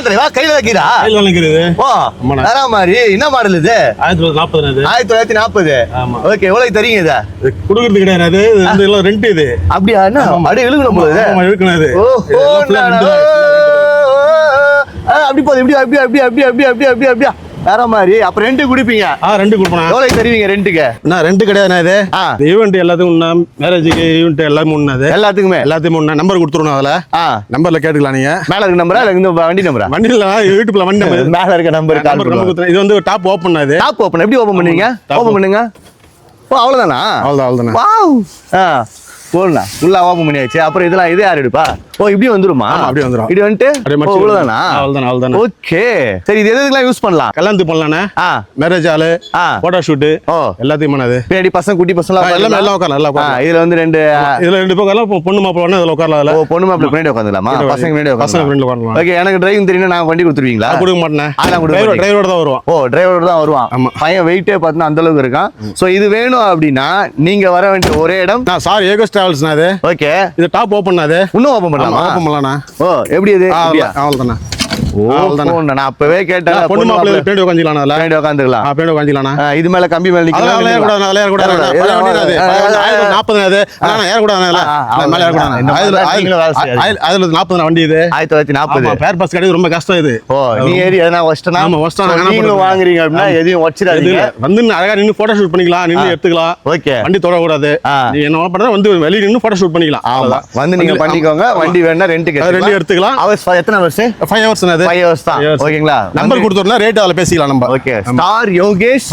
தலைவா கையில வைக்கிறா கையில வைக்கிறது. ஓ வேற மாதிரி என்ன மாடல் இது? 1940. 1940. ஓகே, எவ்வளவு தரீங்க இத? குடுக்குறது கிடையாது, இது வந்து எல்லாம் ரெண்ட் இது. அப்படியா? என்ன அப்படியே இழுக்கணும் போகுது. ஆமா இழுக்கணும் இது. அப்படி போகுது. இப்படி அப்படி அப்படி அப்படி அப்படி அப்படி அப்படி அப்படியா வேற மாதிரி. அப்ப ரெண்ட் குடிப்பீங்க? ரெண்ட் கொடுப்போம். எவ்வளவு தருவீங்க ரெண்டுக்கு? நான் ரெண்ட் கிடையாது. இது ஈவென்ட் எல்லாத்துக்கும் மேரேஜுக்கு ஈவென்ட் எல்லாமே முன்னது. எல்லாத்துக்குமே முன்ன நம்பர் கொடுத்துருணும். அதுல நம்பர்ல கேட்டுக்கலாம். நீங்க மேல இருக்க நம்பரா இல்ல இந்த வண்டி நம்பரா? வண்டியில யூடியூப்ல வண்டி நம்பர் மேல இருக்க நம்பர். இது வந்து டாப் ஓபன். அது டாப் ஓபன். எப்படி ஓபன் பண்ணுவீங்க? ஓபன் பண்ணுங்க. ஓ அவ்வளவுதானா? அவ்வளவுதானா? வாவ். போடுண்ணா ஃபுல்லா ஓபன் பண்ணியாச்சு. அப்புறம் இதெல்லாம் இது யார் எடுப்பா? ஓ இப்படி வந்துருமா? அப்படி வந்துரும். இப்படி வந்துட்டு அவ்வளவுதானா? அவ்வளவுதானா. ஓகே சரி. இது எதுக்கெல்லாம் யூஸ் பண்ணலாம்? கல்யாணத்துக்கு பண்ணலானே, மேரேஜ் ஹாலு, போட்டோ ஷூட், எல்லாத்தையும் பண்ணது. பின்னாடி பசங்க குட்டி பசங்க எல்லாம் உட்காரலாம். இதுல வந்து ரெண்டு பக்கம் பொண்ணு மாப்பிள்ள அதுல உட்காரலாம். ஓ பொண்ணு மாப்பிள்ள பின்னாடி உட்காந்துக்கலாமா? பசங்க பின்னாடி உட்காரலாம். ஓகே, எனக்கு டிரைவிங் தெரியும். நான் வண்டி கொடுத்துருவீங்களா? கொடுக்க மாட்டேன். டிரைவரோட தான் வருவான். ஓ டிரைவரோட தான் வருவான். பையன் வெயிட்டே பார்த்தா அந்த அளவுக்கு இருக்கான். சோ இது வேணும் அப்படின்னா நீங்க வர வேண்டிய ஒரே இடம் சார் ஏகோஸ் டிராவல்ஸ். அது ஓகே. இது டாப் ஓபன். அது இன்னும் ஓபன் பண்ணலாமா? ஓபன் பண்ணலாம்னா. ஓ எப்படி இது? அவ்வளவுதானா. நான் அப்பவே கேட்டேன். பொண்ணு மாப்பிள்ளை பின்னாடி உட்காந்துக்கலாம். பின்னாடி உட்காந்துக்கலாம். பின்னாடி உட்காந்துக்கலாம். இது மேல கம்பி மேல நிக்கலாம். அதெல்லாம் ஏறக்கூடாது. 40 அது ஏறக்கூடாது. மேல ஏறக்கூடாது. அதுல 40 வண்டி இது 1940. பேர் பாஸ் கிடையாது, ரொம்ப கஷ்டம் இது. ஓ நீ ஏறி எதனா வச்சிட்டனா? ஆமா வச்சிட்டா. நீங்களும் வாங்குறீங்க அப்படின்னா எதையும் வச்சிடாதீங்க. வந்து அழகா நின்னு போட்டோ ஷூட் பண்ணிக்கலாம். நின்னு எடுத்துக்கலாம். ஓகே. வண்டி தொட கூடாது. நீ என்ன பண்ற வந்து வெளிய நின்னு போட்டோ ஷூட் பண்ணிக்கலாம். அவ்வளவுதான். வந்து நீங்க பண்ணிக்கோங்க. வண்டி வேணா ரெண்டுக்கு எடுத்துக்கலாம். அவர்ஸ் எத்தனை ஹவர்ஸ்? 5 ஹவர்ஸ். அது 5 ஹவர்ஸ் தான். ஓகேங்களா? நம்பர் கொடுத்தோம்னா ரேட் அதுல பேசிக்கலாம் நம்ம. ஓகே. Star Yogesh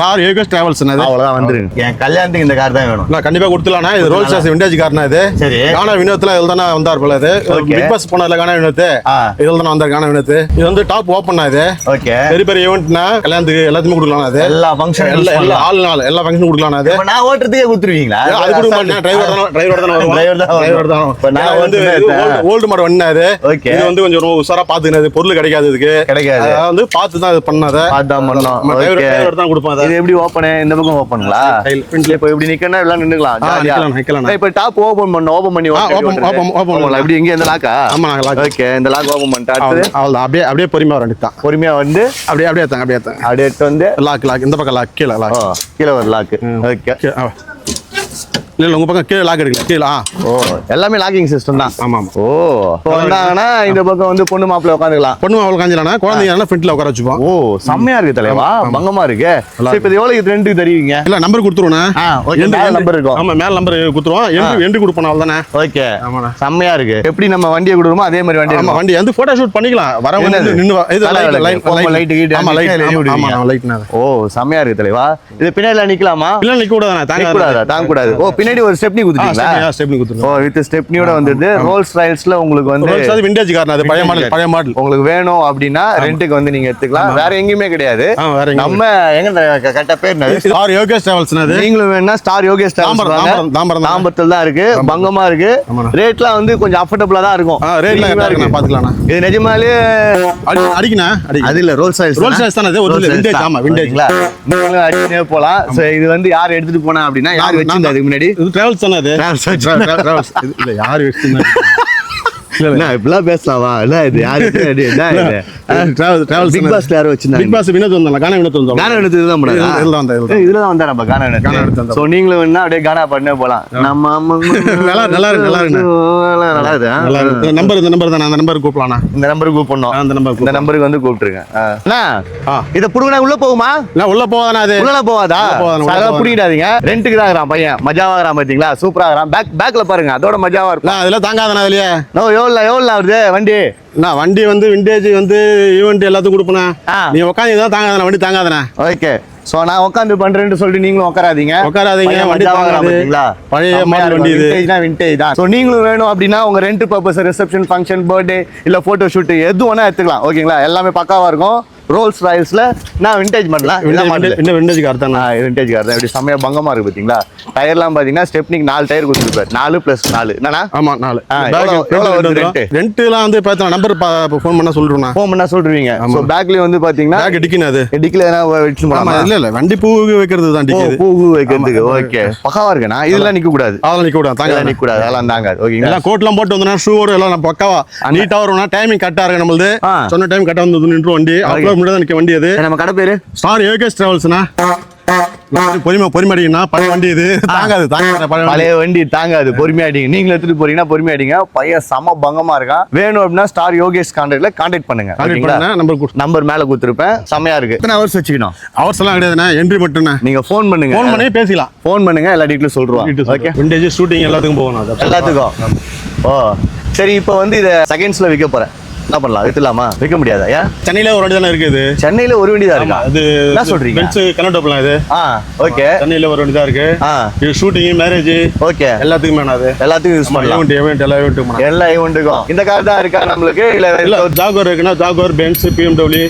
travels. அவ்வளவுதான் வந்துருங்க. என் கல்யாணத்துக்கு இந்த கார் தான் வேணும். நான் கண்டிப்பா கொடுத்துலாம்னா. இது ரோல்ஸ் ராய்ஸ் விண்டேஜ் கார்னா. இது சரி. கானா வினோத்ல இதுல தான வந்தார் போல. இது பிக் பாஸ் போனதுல கானா வினோத் இதுல தான வந்தார். கானா வினோத் இது வந்து டாப் ஓபன். இது ஓகே. பெரிய ஈவென்ட்னா கல்யாணத்துக்கு எல்லாத்துக்கும் கொடுக்கலாம். அது எல்லா ஃபங்க்ஷன் எல்லா ஃபங்க்ஷன் கொடுக்கலாம். அது நான் ஓட்டுறதுக்கே கொடுத்துருவீங்களா? அது கொடுக்க மாட்டேன். டிரைவர் தான். நான் வந்து ஓல்ட் மாடல் வண்டி. அது இது வந்து கொஞ்சம் உசாரா பாத்துக்கிறது. பொருள் கிடைக்காது. இதுக்கு கிடைக்காது. வந்து பார்த்து தான் இது பண்ணாத. அதான் பண்ணோம். டிரைவர் தான் கொடுப்பாங்க. இது எப்படி ஓபன்? இந்த பக்கம் ஓபன்ங்களா? இப்போ இப்படி நிக்கனா எல்லாம் நின்னுக்கலாம். நிக்கலாம். இப்போ டாப் ஓபன் பண்ணி ஓபன் இப்படி இங்க இந்த லாக்கா? ஆமா லாக். ஓகே, இந்த லாக் ஓபன் பண்ணிட்டு அவ்வளவுதான். அப்படியே பொறுமையா வர வேண்டியதான். பொறுமையா வந்து அப்படியே எடுத்து வந்து லாக் இந்த பக்கம் லாக் கீழே ஒரு லாக். ஓகே. இல்ல உங்க பக்கம் கீழே லாக் எடுக்கல. கீழே ஓ எல்லாமே லாக்கிங் சிஸ்டம் தான். ஆமா. ஓ வந்தாங்கன்னா இந்த பக்கம் வந்து பொண்ணு மாப்பிள்ளை உட்காந்துக்கலாம். பொண்ணு மாப்பிள்ளை உட்காந்துலாம். குழந்தைங்க ஃப்ரண்ட்ல உட்கார வச்சுப்போம். ஓ செம்மையா இருக்கு தலைவா. பங்கமா இருக்கு. இப்போ எவ்வளவு ரெண்டுக்கு தருவீங்க? இல்ல நம்பர் கொடுத்துருவோம். நம்பர் இருக்கும். ஆமா மேல நம்பர் கொடுத்துருவோம். எண்டு கொடுப்போம். அவ்வளவுதானே. ஓகே. செம்மையா இருக்கு. எப்படி நம்ம வண்டியை கொடுக்குறோமோ அதே மாதிரி வண்டி. ஆமா வண்டி வந்து போட்டோ ஷூட் பண்ணிக்கலாம். வரவங்க நின்னு இது லைட் கீட். ஆமா லைட். ஓ செம்மையா இருக்கு தலைவா. இது பின்னாடில நிக்கலாமா? இல்ல நிக்க கூடாது. தாங்க கூடாது. ஓ பின்னாடி ஒரு ஸ்டெப்னி குடுத்தீங்களா? ஸ்டெப்னி குடுத்துறோம். ஓ வித் ஸ்டெப்னியோட வந்துது. ரோல்ஸ் ராய்ஸ்ல உங்களுக்கு வந்து அது விண்டேஜ் கார். அது பழைய மாடல். உங்களுக்கு வேணும் அப்படினா ரெண்டுக்கு வந்து நீங்க எடுத்துக்கலாம். வேற எங்கயுமே கிடையாது. நம்ம எங்க கரெக்ட்டா பேர் என்ன? Star Yogesh travels. நீங்களும் வேணா ஸ்டார் யோகேஷ் டிராவல்ஸ் தாம்பரத்துல தான் இருக்கு. பங்கமா இருக்கு. ரேட்லாம் வந்து கொஞ்சம் அஃபோர்டபிளா தான் இருக்கும். ரேட்லாம் இருக்கு. பாத்துக்கலாம். இது நிஜமாலே அடிக்குனா அது இல்ல ரோல்ஸ் ராய்ஸ் தான. அது ஒரு விண்டேஜ். ஆமா விண்டேஜ்ல நீங்களும் அடிச்சே போலாம். சோ இது வந்து யார் எடுத்துட்டு போனா அப்படினா யார் வெச்சிருந்தா அதுக்கு முன்னாடி? டிராவல்ஸ் தான. அது டிராவல்ஸ் இல்ல யார் வெச்சிருந்தா? இல்ல இப்பலாம் பேசலாமா? இல்ல இது யாரு? என்ன இது? டிராவல்ஸ் பிக் பாஸ்ல யாரோ வச்சிருந்தாங்க. பிக் பாஸ் வினோத் வந்தாங்க. கானா வினோத் வந்தாங்க. கானா வினோத் இதுதான் பண்ணாங்க. இதுல தான் வந்தா நம்ம கானா வினோத். சோ நீங்களும் வேணா அப்படியே கானா பண்ணே போலாம். நம்ம நல்லா இருக்கு. நம்பர் தான. அந்த நம்பருக்கு கூப்பிடலாம். இந்த நம்பருக்கு கூப்பிடணும். இந்த நம்பருக்கு வந்து கூப்பிட்டுருங்க. அண்ணா இத புடுங்கனா உள்ள போகுமா? இல்ல உள்ள போவாதா? அது உள்ள போவாதா? சகல புடிடாதீங்க. ரெண்டுக்கு தான் இருக்கறான் பையன். மஜாவா இருக்கறான் பாத்தீங்களா? சூப்பரா இருக்கறான். பேக்ல பாருங்க. அதோட மஜாவா இருக்கும். அதெல்லாம் தாங்காதனா அதுலயே. நோ எவ்வளவு வருது வண்டி? நான் வண்டி வந்து விண்டேஜ் வந்து ஈவென்ட் எல்லாத்துக்கும் கொடுப்பேன். நீ உட்காந்து தான் தாங்காதனா வண்டி தாங்காதனா. ஓகே. சோ நான் உட்காந்து பண்றேன்னு சொல்லிட்டு நீங்களும் உட்காராதீங்க. வண்டி தாங்காதீங்களா? பழைய மாடல் வண்டி இது. விண்டேஜ் தான். சோ நீங்களும் வேணும் அப்படினா உங்க rent purpose reception function birthday இல்ல போட்டோ ஷூட் எது வேணா எடுத்துக்கலாம். ஓகேங்களா? எல்லாமே பக்காவா இருக்கும். ரோல்ஸ் ராயல்ஸ்ல நான் விண்டேஜ் பண்ணலாம் இன்னும் விண்டேஜ் கார் தான். விண்டேஜ் கார் தான். இப்படி செம்மையா பங்கமா இருக்கு பாத்தீங்களா? டயர்லாம் பாத்தீங்கன்னா ஸ்டெப்னிக்கு 4 டயர் கொடுத்துருப்பாரு. 4+4 என்னன்னா? ஆமா 4. ரெண்ட்லாம் வந்து பார்த்தா நம்பர் ஃபோன் பண்ணா சொல்றேன். ஃபோன் பண்ணா சொல்றீங்க. சோ பேக்ல வந்து பாத்தீங்கன்னா பேக் டிக்கின அது டிக்கில எதனா வெச்சு போலாமா? இல்ல வண்டி பூ வைக்கிறது தான் டிக்கி. பூ வைக்கிறதுக்கு. ஓகே. பக்காவா இருக்குனா இதெல்லாம் நிக்க கூடாது. அதெல்லாம் நிக்க கூடாது. தாங்க நிக்க கூடாது. அதெல்லாம் தாங்க. ஓகேங்களா? எல்லாம் கோட்லாம் போட்டு வந்தனா ஷூவோட எல்லாம் நம்ம பக்காவா நீட்டா வரணும். டைமிங் கரெக்ட்டா இருக்கு நம்மளுது. சொன்ன டைம் கரெக்ட்டா வந்து நின்று வண்டி அப்புறம் முன்னாடி தான் நிக்க வண்டி அது. நம்ம கடை பேரு ஸ்டார் யோகேஷ் டிராவல்ஸ்னா. பொறுமையாடிங்கன்னா பழைய வண்டி இது தாங்காது. பழைய வண்டி தாங்காது. பொறுமையாடிங்க. நீங்க எடுத்துட்டு போறீங்கன்னா பொறுமையாடிங்க. பையன் சம பங்கமா இருக்கான். வேணும் அப்படின்னா ஸ்டார் யோகேஷ் கான்டாக்ட்ல கான்டாக்ட் பண்ணுங்க. நம்பர் மேல கொடுத்துருப்பேன். செமையா இருக்கு. எத்தனை ஹவர்ஸ் வச்சுக்கணும்? ஹவர்ஸ் எல்லாம் கிடையாதுண்ணா. என்ட்ரி மட்டும் நீங்க ஃபோன் பண்ணுங்க. ஃபோன் பண்ணி பேசிக்கலாம். ஃபோன் பண்ணுங்க. எல்லா டீட்டெயிலும் சொல்றோம். ஓகே. விண்டேஜ் ஷூட்டிங் எல்லாத்துக்கும் போகணும். எல்லாத்துக்கும். ஓ சரி. இப்போ வந்து இத செகண்ட்ஸ்ல விற்க போறேன். என்ன பண்ணலாம்? வித்துலாமா? விற்க முடியாதா? ஏன்? சென்னையில ஒரு வண்டி தானே இருக்குது. சென்னையில ஒரு வண்டி தான் இருக்கா? அது என்ன சொல்றீங்க? பென்ஸ் கனடோப்லாம் இது. ஓகே. சென்னையில ஒரு வண்டி தான் இருக்கு. இது ஷூட்டிங் மேரேஜ் ஓகே எல்லாத்துக்குமே அது. எல்லாத்துக்கும் யூஸ் பண்ணலாம். ஈவென்ட் எல்லா ஈவென்ட்டுக்கும் இந்த கார் தான் இருக்கா நம்மளுக்கு? இல்ல ஜாகுவார் இருக்குன்னா ஜாகுவார், பென்ஸ், BMW,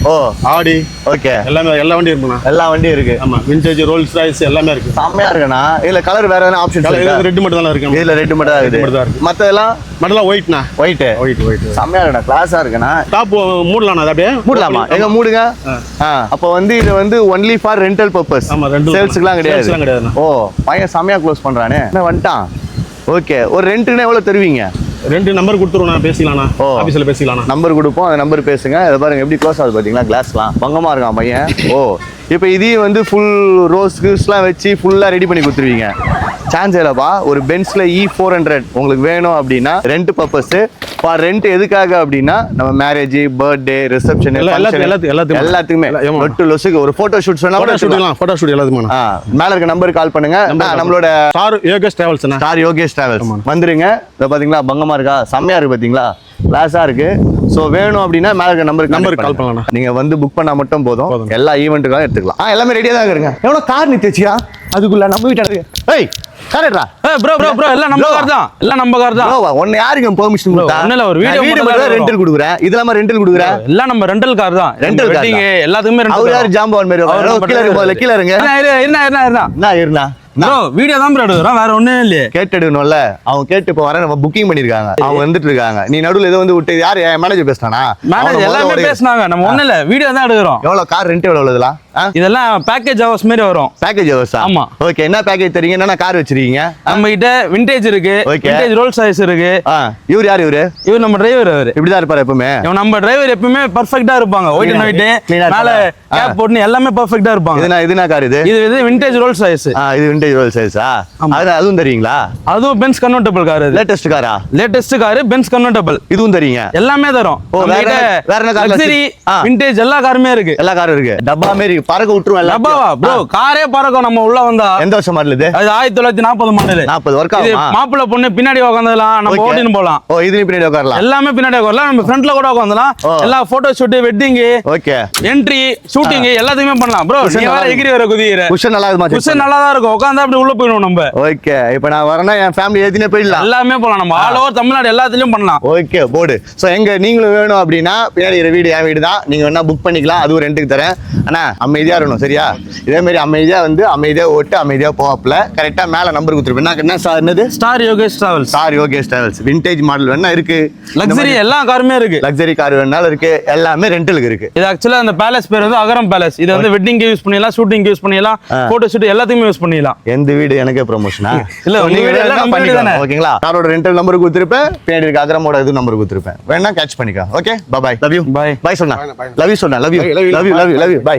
ஆடி ஓகே எல்லாமே எல்லா வண்டியும் இருக்குண்ணா. எல்லா வண்டியும் இருக்கு. ஆமா. விண்டேஜ், ரோல்ஸ் ராய்ஸ் எல்லாமே இருக்கு. செம்மையா இருக்குண்ணா. இல்ல கலர் வேற எதனா ஆப்ஷன் இருக்கா? ரெட் மட்டும் தான் இருக்கு. இதுல ரெட் மட்டும் தான் இருக்கு. மத்ததெல்லாம் ஒயிட்ண்ணா. ஒயிட் செம்மையா இருக்குண்ணா. கிளாஸா இருக்குண்ணா. டாப் மூடலாம். அது அப்படியே மூடலாமா? எங்க மூடுங்க. அப்ப வந்து இது வந்து ஒன்லி ஃபார் ரெண்டல் பர்பஸ். ஆமா ரெண்டல். சேல்ஸ்க்குலாம் கிடையாது. ஓ பையன் செம்மையா க்ளோஸ் பண்றானே. என்ன வந்துட்டான்? ஓகே. ஒரு ரெண்ட்னா எவ்வளவு தருவீங்க? ரெண்டு நம்பர் கொடுத்துருவோம். பேசிக்கலாம்ண்ணா. ஆபீஸ்ல பேசிக்கலாம். நம்பர் கொடுப்போம். அந்த நம்பர் பேசுங்க. இதை பாருங்க எப்படி க்ளோஸ் ஆகுது பாத்தீங்களா? கிளாஸ்லாம் பங்கமா இருக்கான் பையன். ஓ இப்போ இதையும் வந்து ஃபுல் ரோஸ் கிஸ்லாம் வச்சு ஃபுல்லா ரெடி பண்ணி கொடுத்துருவீங்க. சான்ஸ் இல்லப்பா. ஒரு பென்ஸ்ல E400 உங்களுக்கு வேணும் அப்படின்னா ரெண்ட் பர்பஸ். ரெண்ட் எதுக்காக அப்படின்னா நம்ம மேரேஜ், பர்த்டே, ரிசப்ஷன் எல்லாத்துக்குமே நொட்டு லொசுக்கு ஒரு போட்டோ ஷூட் சொன்னா போட்டோ ஷூட் எல்லாத்துக்குமே மேல இருக்க நம்பருக்கு கால் பண்ணுங்க. நம்மளோட star Yogesh travels. Star Yogesh travels வந்துருங்க. இத பாத்தீங்களா பங்கமா இருக்கா? செம்மையா இருக்கு பாத்தீங்களா? கிளாஸா இருக்கு. சோ வேணும் அப்படின்னா மேல இருக்க நம்பருக்கு கால் பண்ணலாம். நீங்க வந்து புக் பண்ணா மட்டும் போதும். எல்லா ஈவென்ட்டுக்கும் எடுத்துக்கலாம். எல்லாமே ரெடியா தான் இருங்க. எவ்வளவு கார் நிறுத்தி வச்சியா? அதுக்குள்ள நம்ம வீட்டாங்க. ஏய் கரெக்ட்டா? ப்ரோ எல்லாம் நம்ம கார் தான். எல்லாம் நம்ம கார் தான். ஒன்னு யாருக்கு பெர்மிஷன் கொடுத்தா? ஒண்ணு ஒரு வீடியோ ரெண்டல் குடுக்குறேன். இதெல்லாம் ரெண்டல் குடுக்குறேன். எல்லாம் நம்ம ரெண்டல் கார் தான். Rental car. எல்லாத்துக்குமே ரெண்டல். அவர் யார் ஜாம்பவான் மாதிரி கீழ இருங்க. என்ன ப்ரோ வீடியோ தான் ப்ரோ எடுக்கறோம். வேற ஒண்ணும் இல்லையே. கேட்டடுனோல. அவங்க கேட்டு இப்ப வர நம்ம புக்கிங் பண்ணிருக்காங்க. அவங்க வந்துட்டு இருக்காங்க. நீ நடுவுல ஏதோ வந்து விட்டு யார் மேனேஜர் பேசுறானா? மேனேஜர் எல்லாமே பேசுனாங்க. நம்ம ஒண்ணு இல்ல வீடியோ தான் எடுக்கறோம். எவ்வளவு கார் ரெண்ட் எவ்வளவு இதெல்லாம்? இதெல்லாம் பேக்கேஜ் ஹவர்ஸ் மாதிரி வரும். பேக்கேஜ் ஹவர்ஸா? ஆமா. ஓகே. என்ன பேக்கேஜ் தரீங்க? என்னென்ன கார் வச்சிருக்கீங்க? நம்ம கிட்ட விண்டேஜ் இருக்கு. விண்டேஜ் ரோல்ஸ் ராய்ஸ் இருக்கு. இவர் யார்? இவர் நம்ம டிரைவர். அவரு இப்படிதான் இருப்பாரு எப்பவுமே. நம்ம டிரைவர் எப்பவுமே பெர்ஃபெக்ட்டா இருப்பாங்க. ஒயிட் அண்ட் ஒயிட் மேல கேப் போட்டு எல்லாமே பெர்ஃபெக்ட்டா இருப்பாங்க. இதுனா கார் இது? இது விண்டேஜ் ரோல்ஸ் ராய்ஸ். இது விண்டேஜ் ரோல்ஸ் ராய்ஸா? அதுவும் தரீங்களா? அதுவும் பென்ஸ் கன்வெர்ட்டபிள் கார். லேட்டஸ்ட் காரா? Latest car Benz convertible. இதுவும் தரீங்க? எல்லாமே தரோம். வேற என்ன கார்? லக்ஸரி, விண்டேஜ் எல்லா காருமே இருக்கு. எல்லா காரும் இருக்கு. டப்பா மாதிரி பறக்க விட்டுருவோம். டப்பாவா ப்ரோ? காரே பறக்கும் நம்ம உள்ள வந்தா. எந்த வருஷம் மாடல் இது? அது 1940 மாடல். 40 வர்க் இது ஆகுமா? மாப்பிள்ளை பொண்ணு பின்னாடி உட்கார்ந்தலாம். நம்ம ஓட்டின்னு போலாம். இதுல பின்னாடி உட்காரலாம். எல்லாமே பின்னாடி உட்காரலாம். நம்ம ஃப்ரண்ட்ல கூட உட்கார்ந்தலாம். எல்லா photo shoot, wedding, okay, entry, shooting எல்லாத்தையுமே பண்ணலாம் ப்ரோ. நீ வேற எகிரி வர குதியற. குஷன் நல்லா இருக்குமா? குஷன் நல்லா தான் இருக்கும். உட்கார்ந்தா அப்படி உள்ள போயிடும் நம்ம. ஓகே. இப்போ நான் வரேன்னா என் ஃபேமிலி ஏத்தினே போயிடலாம். எல்லாமே போலாம். நம்ம ஆல் ஓவர் தமிழ்நாடு எல்லாத்துலயும் பண்ணலாம். ஓகே போடு. சோ எங்க நீங்களும் வேணும் அப்படின்னா பின்னாடி வீடு என் வீடு தான். நீங்க வேணா புக் பண்ணிக்கலாம். அதுவும் ரெண்டுக்கு தரேன். ஆனா அமைதியா இருக்கணும். சரியா? இதே மாதிரி அமைதியா வந்து அமைதியா ஓட்டு அமைதியா போவாப்ல. கரெக்டா மேல நம்பர் கொடுத்துருப்பேன். என்ன சார்? என்னது? Star Yogesh travels. Star Yogesh travels. Vintage model வேணா இருக்கு. லக்ஸரி எல்லா காருமே இருக்கு. லக்ஸரி கார் வேணாலும் இருக்கு. எல்லாமே ரெண்டலுக்கு இருக்கு. இது ஆக்சுவலா அந்த பேலஸ் பேர் வந்து அகரம் பேலஸ். இது வந்து வெட்டிங்க்கு யூஸ் பண்ணிடலாம், ஷூட்டிங்க்கு யூஸ் பண்ணிடலாம், போட்டோ ஷூட் எல்லாத்துக்குமே யூஸ் பண்ணிடலாம். எந்த வீடு எனக்கே ப்ரொமோஷனா? இல்ல நீங்க எல்லாம் பண்ணிக்கலாம். ஓகேங்களா? காரோட ரெண்டல் நம்பர் கொடுத்திருப்பேன். பின்னாடி இருக்க அகரமோட இது நம்பர் கொடுத்திருப்பேன். வேணா கேட்ச் பண்ணிக்க. Okay bye bye. Love you. Bye bye சொன்னா. லவ் யூ சொன்னா. Love you. Love you. Love you. Love you. By.